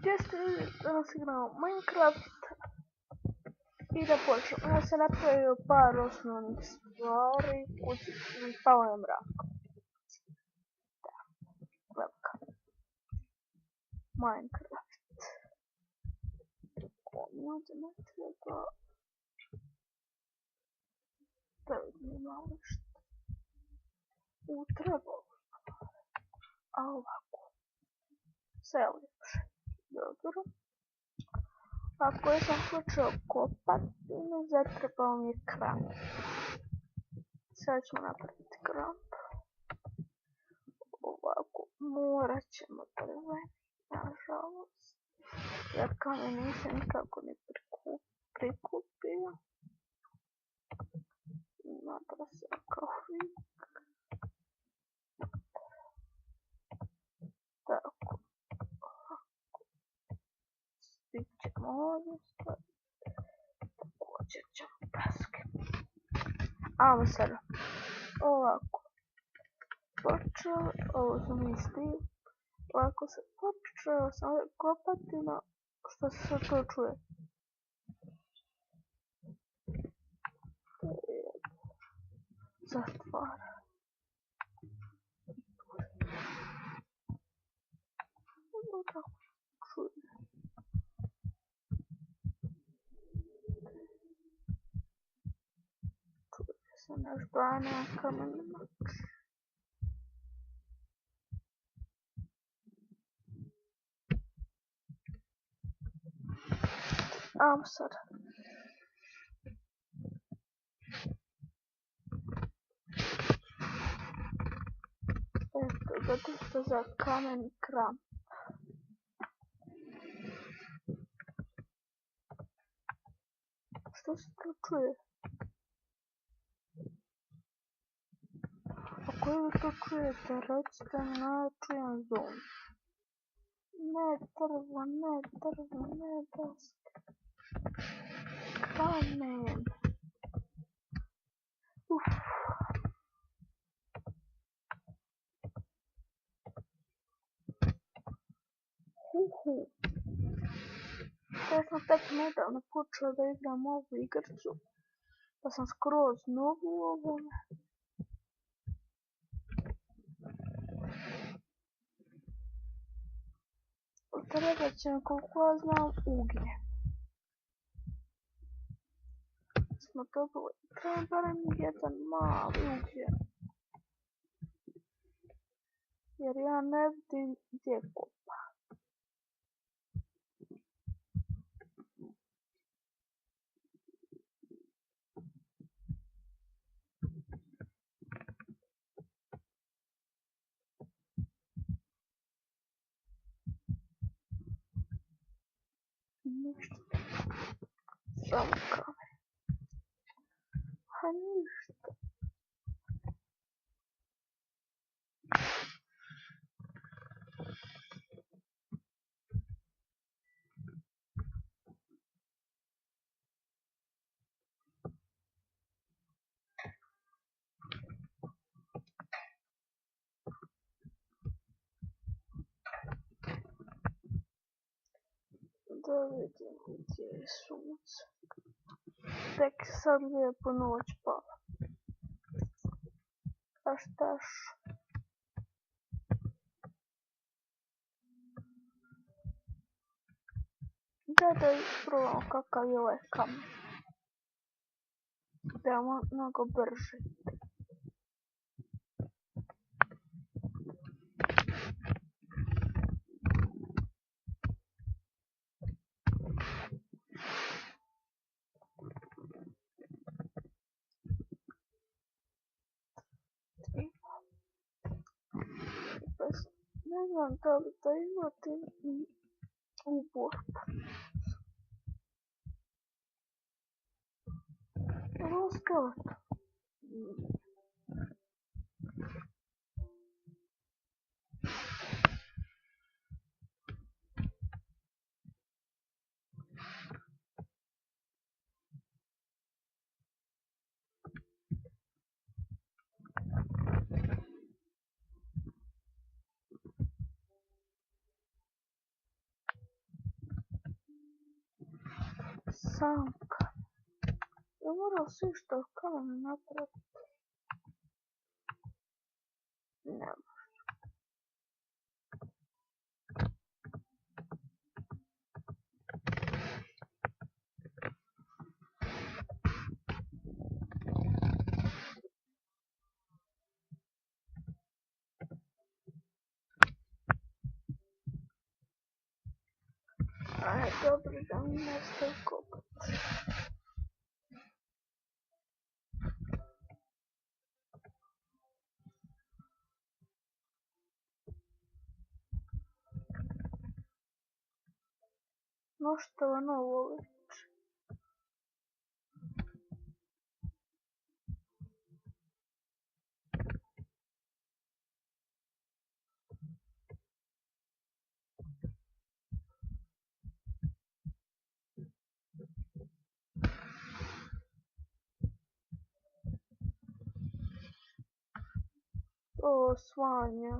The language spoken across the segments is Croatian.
Jeste danas igramo Minecraft i da počnemo. Ja sam napravio par osnovnih stvari, kućicu i pao je mrak. Webcam. Minecraft. Ovdje ne treba da vidim malo što. Trebalo. A ovako. Sve je ljepše. Dobro. Ako ja sam počeo kopati, ne zatrebao mi je kramp. Sad ćemo napraviti kramp. Ovako, morat ćemo drve, nažalost. Jer kamen nisam nikako ne prikupio. Nadam se kao fik. Tako. Stit ćemo ovdje staviti. Također ćemo paske. Ajmo sada. Ovako. Ovo sam istio. Ovako se počeo sam kopati na što se sad to čuje. Zatvara. Ovo tako čuje. Čuje se naš brana kameni mač. Ajmo sada. Eto, gotovo za kameni kramp. Što se to čuje? Ako vi to čujete, recite mi na čujem zon. Ne drvo, ne drvo, ne daske. Kamen. Ja sam tek nedavno počeo da igram ovu igrcu, pa sam skroz novu u ovome. Treba će mi, koliko ja znam, ugljen. Smo dobili, treba barem jedan mali ugljen. Jer ja ne vidim gdje kopa. Ništa. Samo kamen. A ništa. Da vidimo gdje je sunce. Tek sad lijepo noć pala. A štaš? Da isprobamo kakav je ovaj kamen. Da je mnogo brže. Ne znam da li da imate i uporku. Ovo skeleton. samka. Ja moram svi što kamen napraviti. Ne. Aj, dobro da mi nastavi kopat. No što ono voli. O, Svanja.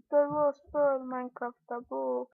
To je bilo spor Minecrafta, bog.